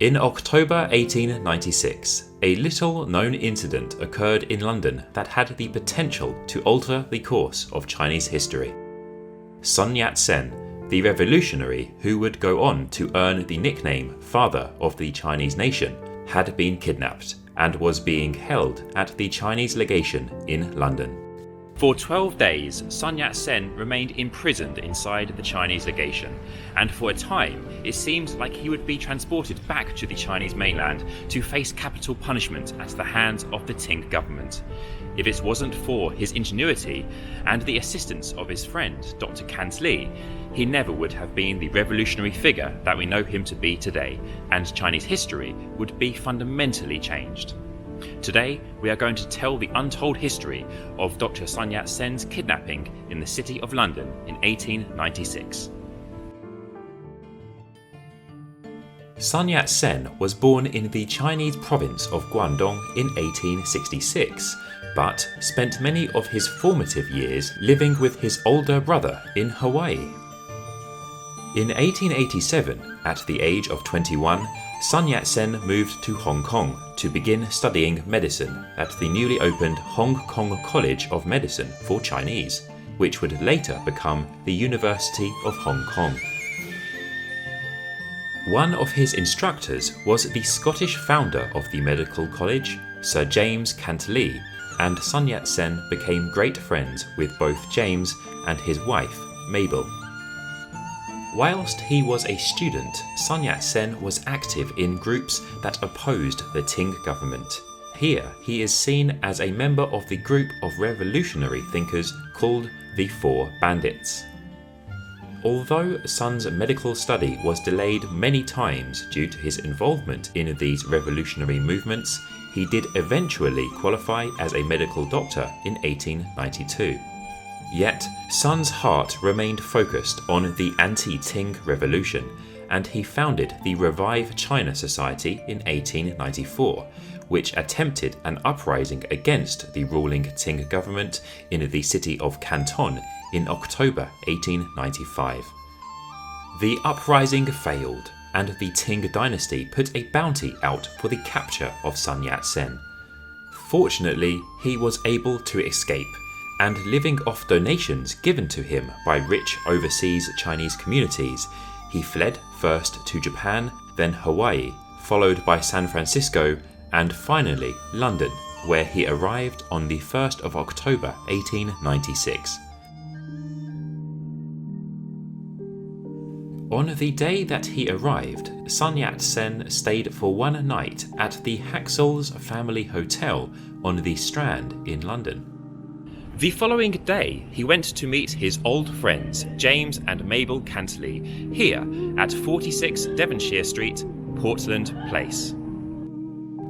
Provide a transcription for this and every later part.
In October 1896, a little-known incident occurred in London that had the potential to alter the course of Chinese history. Sun Yat-Sen, the revolutionary who would go on to earn the nickname Father of the Chinese Nation, had been kidnapped and was being held at the Chinese Legation in London. For 12 days, Sun Yat-Sen remained imprisoned inside the Chinese Legation, and for a time it seemed like he would be transported back to the Chinese mainland to face capital punishment at the hands of the Qing government. If it wasn't for his ingenuity and the assistance of his friend, Dr. Cantlie, he never would have been the revolutionary figure that we know him to be today, and Chinese history would be fundamentally changed. Today, we are going to tell the untold history of Dr. Sun Yat-sen's kidnapping in the city of London in 1896. Sun Yat-sen was born in the Chinese province of Guangdong in 1866, but spent many of his formative years living with his older brother in Hawaii. In 1887, at the age of 21, Sun Yat-sen moved to Hong Kong to begin studying medicine at the newly opened Hong Kong College of Medicine for Chinese, which would later become the University of Hong Kong. One of his instructors was the Scottish founder of the medical college, Sir James Cantlie, and Sun Yat-sen became great friends with both James and his wife, Mabel. Whilst he was a student, Sun Yat-sen was active in groups that opposed the Qing government. Here, he is seen as a member of the group of revolutionary thinkers called the Four Bandits. Although Sun's medical study was delayed many times due to his involvement in these revolutionary movements, he did eventually qualify as a medical doctor in 1892. Yet, Sun's heart remained focused on the anti-Qing revolution, and he founded the Revive China Society in 1894, which attempted an uprising against the ruling Qing government in the city of Canton in October 1895. The uprising failed, and the Qing dynasty put a bounty out for the capture of Sun Yat-sen. Fortunately, he was able to escape, and living off donations given to him by rich overseas Chinese communities, he fled first to Japan, then Hawaii, followed by San Francisco, and finally London, where he arrived on the 1st of October 1896. On the day that he arrived, Sun Yat-sen stayed for one night at the Haxall's family hotel on the Strand in London. The following day, he went to meet his old friends James and Mabel Cantlie here at 46 Devonshire Street, Portland Place.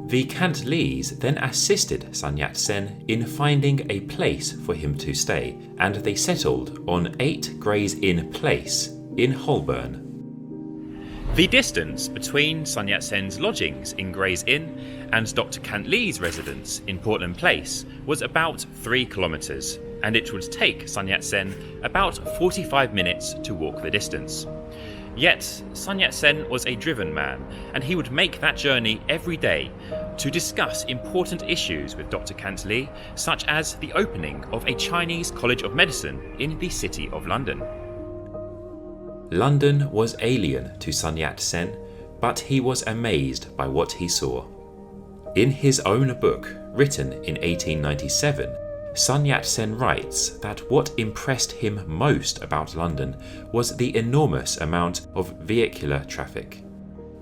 The Cantlies then assisted Sun Yat-sen in finding a place for him to stay, and they settled on 8 Gray's Inn Place in Holborn. The distance between Sun Yat-sen's lodgings in Gray's Inn and Dr. Cantlie's residence in Portland Place was about 3 kilometres, and it would take Sun Yat-sen about 45 minutes to walk the distance. Yet, Sun Yat-sen was a driven man, and he would make that journey every day to discuss important issues with Dr. Cantlie, such as the opening of a Chinese College of Medicine in the City of London. London was alien to Sun Yat-sen, but he was amazed by what he saw. In his own book, written in 1897, Sun Yat-sen writes that what impressed him most about London was the enormous amount of vehicular traffic.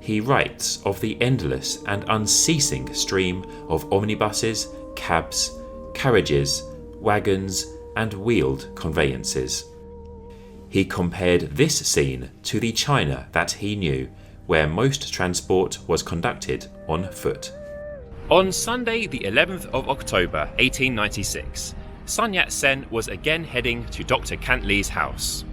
He writes of the endless and unceasing stream of omnibuses, cabs, carriages, wagons, and wheeled conveyances. He compared this scene to the China that he knew, where most transport was conducted on foot. On Sunday, the 11th of October 1896, Sun Yat-sen was again heading to Dr. Cantlie's house.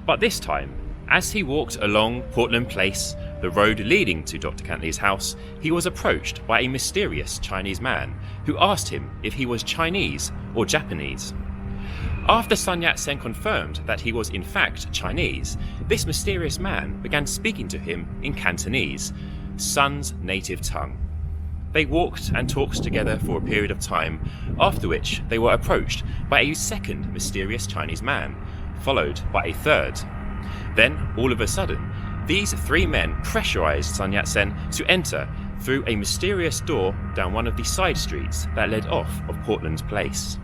But this time, as he walked along Portland Place, the road leading to Dr. Cantlie's house, he was approached by a mysterious Chinese man who asked him if he was Chinese or Japanese. After Sun Yat-sen confirmed that he was in fact Chinese, this mysterious man began speaking to him in Cantonese, Sun's native tongue. They walked and talked together for a period of time, after which they were approached by a second mysterious Chinese man, followed by a third. Then, all of a sudden, these three men pressurized Sun Yat-Sen to enter through a mysterious door down one of the side streets that led off of Portland Place.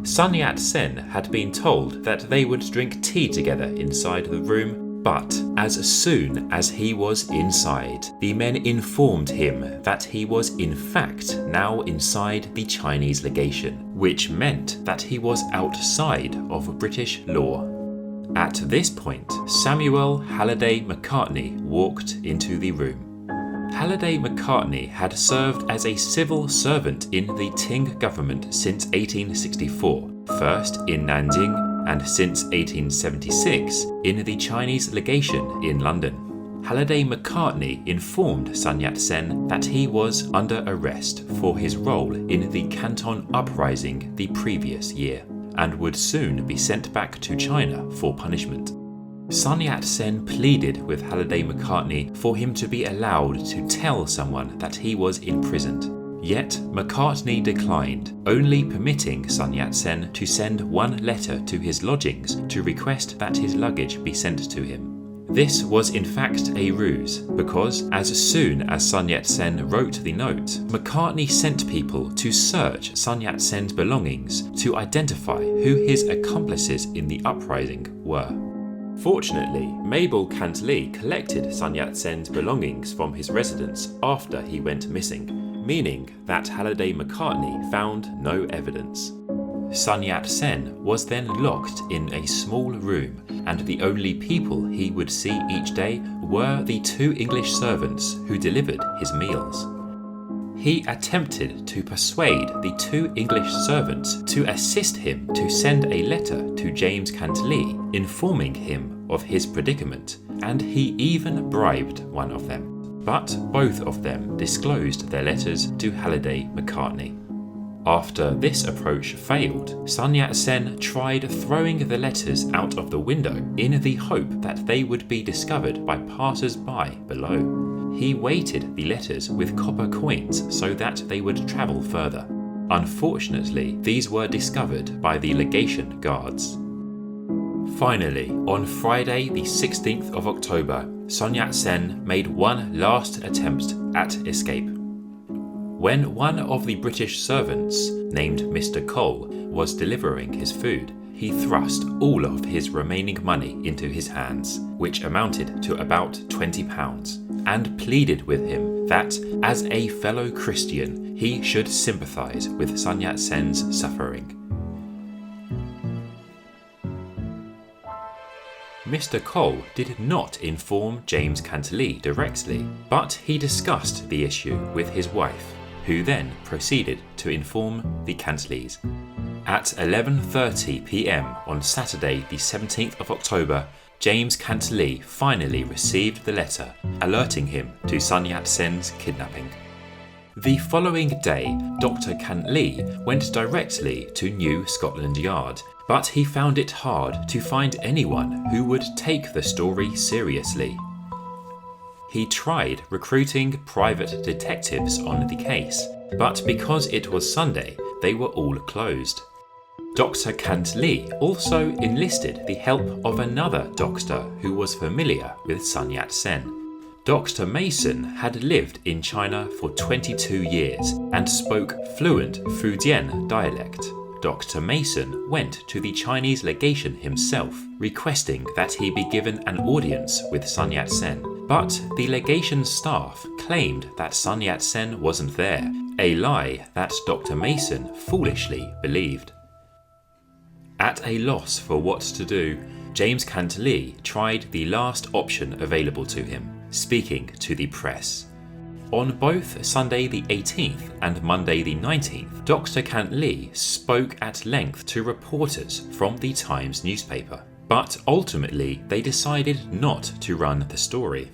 Sun Yat-Sen had been told that they would drink tea together inside the room, but as soon as he was inside, the men informed him that he was in fact now inside the Chinese legation, which meant that he was outside of British law. At this point, Samuel Halliday McCartney walked into the room. Halliday McCartney had served as a civil servant in the Qing government since 1864, first in Nanjing and since 1876 in the Chinese Legation in London. Halliday McCartney informed Sun Yat-Sen that he was under arrest for his role in the Canton Uprising the previous year, and would soon be sent back to China for punishment. Sun Yat-Sen pleaded with Halliday McCartney for him to be allowed to tell someone that he was imprisoned. Yet McCartney declined, only permitting Sun Yat-Sen to send one letter to his lodgings to request that his luggage be sent to him. This was in fact a ruse, because as soon as Sun Yat-Sen wrote the note, McCartney sent people to search Sun Yat-Sen's belongings to identify who his accomplices in the uprising were. Fortunately, Mabel Cantlie collected Sun Yat-Sen's belongings from his residence after he went missing, meaning that Halliday McCartney found no evidence. Sun Yat-Sen was then locked in a small room, and the only people he would see each day were the two English servants who delivered his meals. He attempted to persuade the two English servants to assist him to send a letter to James Cantlie informing him of his predicament, and he even bribed one of them. But both of them disclosed their letters to Halliday McCartney. After this approach failed, Sun Yat-Sen tried throwing the letters out of the window in the hope that they would be discovered by passers-by below. He weighted the letters with copper coins so that they would travel further. Unfortunately, these were discovered by the legation guards. Finally, on Friday the 16th of October, Sun Yat-Sen made one last attempt at escape. When one of the British servants, named Mr. Cole, was delivering his food, he thrust all of his remaining money into his hands, which amounted to about £20, and pleaded with him that, as a fellow Christian, he should sympathise with Sun Yat-Sen's suffering. Mr. Cole did not inform James Cantlie directly, but he discussed the issue with his wife, who then proceeded to inform the Cantlies. At 11:30 p.m. on Saturday the 17th of October, James Cantlie finally received the letter alerting him to Sun Yat-Sen's kidnapping. The following day, Dr. Cantlie went directly to New Scotland Yard, but he found it hard to find anyone who would take the story seriously. He tried recruiting private detectives on the case, but because it was Sunday, they were all closed. Dr. Cantlie also enlisted the help of another doctor who was familiar with Sun Yat-Sen. Dr. Mason had lived in China for 22 years and spoke fluent Fujian dialect. Dr. Mason went to the Chinese legation himself, requesting that he be given an audience with Sun Yat-Sen. But the legation staff claimed that Sun Yat-Sen wasn't there, a lie that Dr. Mason foolishly believed. At a loss for what to do, James Cantlie tried the last option available to him, speaking to the press. On both Sunday the 18th and Monday the 19th, Dr. Cantlie spoke at length to reporters from the Times newspaper, but ultimately they decided not to run the story.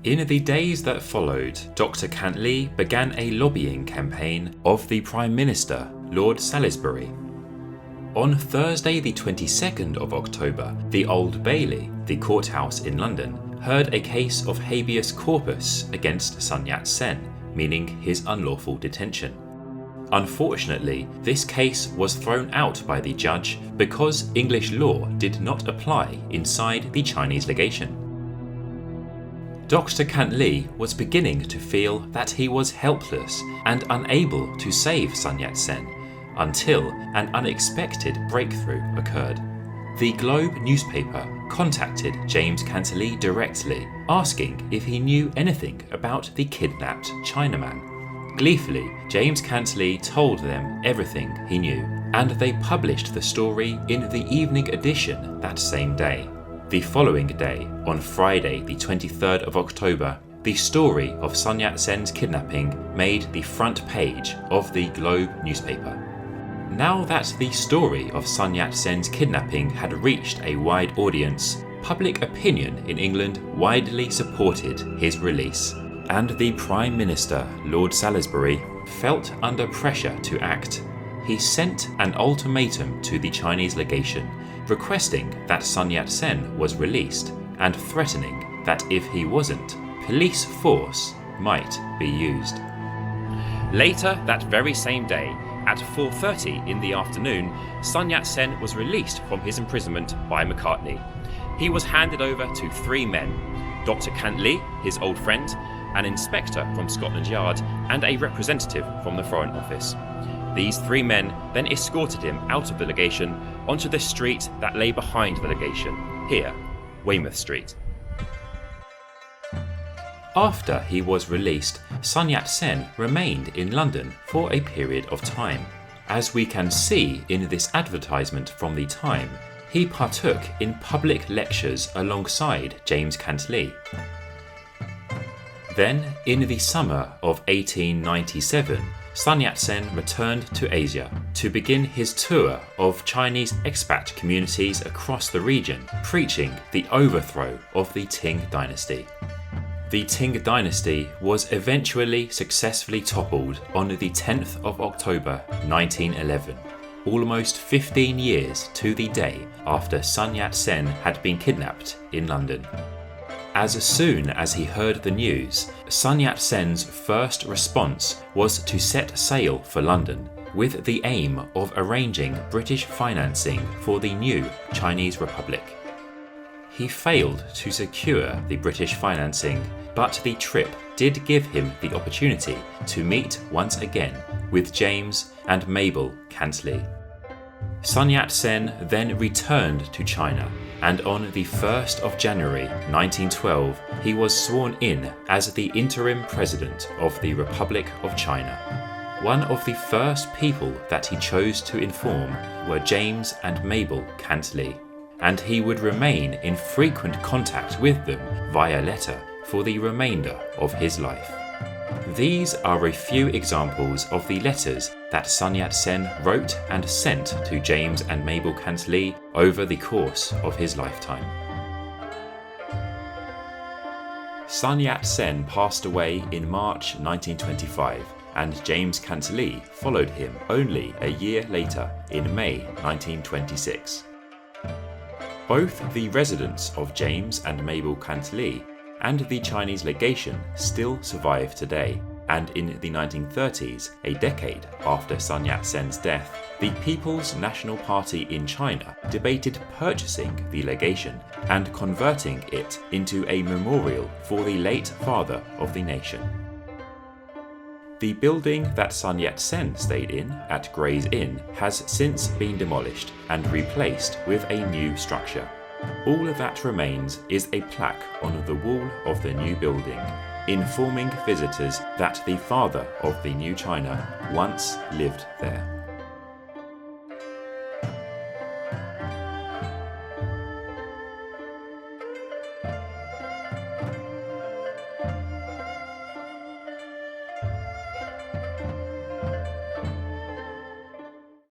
In the days that followed, Dr. Cantlie began a lobbying campaign of the Prime Minister, Lord Salisbury. On Thursday the 22nd of October, the Old Bailey, the courthouse in London, heard a case of habeas corpus against Sun Yat-Sen, meaning his unlawful detention. Unfortunately, this case was thrown out by the judge because English law did not apply inside the Chinese legation. Dr. Cantlie was beginning to feel that he was helpless and unable to save Sun Yat-Sen until an unexpected breakthrough occurred. The Globe newspaper contacted James Cantlie directly, asking if he knew anything about the kidnapped Chinaman. Gleefully, James Cantlie told them everything he knew, and they published the story in the evening edition that same day. The following day, on Friday the 23rd of October, the story of Sun Yat-Sen's kidnapping made the front page of the Globe newspaper. Now that the story of Sun Yat-Sen's kidnapping had reached a wide audience, public opinion in England widely supported his release, and the Prime Minister, Lord Salisbury, felt under pressure to act. He sent an ultimatum to the Chinese legation, requesting that Sun Yat-Sen was released and threatening that if he wasn't, police force might be used. Later that very same day, at 4:30 in the afternoon, Sun Yat-Sen was released from his imprisonment by Macartney. He was handed over to three men: Dr. Cantlie, his old friend, an inspector from Scotland Yard, and a representative from the Foreign Office. These three men then escorted him out of the legation onto the street that lay behind the legation, here, Weymouth Street. After he was released, Sun Yat-Sen remained in London for a period of time. As we can see in this advertisement from the time, he partook in public lectures alongside James Cantlie. Then, in the summer of 1897, Sun Yat-Sen returned to Asia to begin his tour of Chinese expat communities across the region, preaching the overthrow of the Qing dynasty. The Qing dynasty was eventually successfully toppled on the 10th of October 1911, almost 15 years to the day after Sun Yat-Sen had been kidnapped in London. As soon as he heard the news, Sun Yat-Sen's first response was to set sail for London, with the aim of arranging British financing for the new Chinese Republic. He failed to secure the British financing, but the trip did give him the opportunity to meet once again with James and Mabel Cantlie. Sun Yat-Sen then returned to China, and on the 1st of January 1912 he was sworn in as the interim president of the Republic of China. One of the first people that he chose to inform were James and Mabel Cantlie, and he would remain in frequent contact with them via letter for the remainder of his life. These are a few examples of the letters that Sun Yat-Sen wrote and sent to James and Mabel Cantlie over the course of his lifetime. Sun Yat-Sen passed away in March 1925, and James Cantlie followed him only a year later in May 1926. Both the residence of James and Mabel Cantlie and the Chinese legation still survive today, and in the 1930s, a decade after Sun Yat-Sen's death, the People's National Party in China debated purchasing the legation and converting it into a memorial for the late father of the nation. The building that Sun Yat-Sen stayed in at Gray's Inn has since been demolished and replaced with a new structure. All that remains is a plaque on the wall of the new building, informing visitors that the father of the new China once lived there.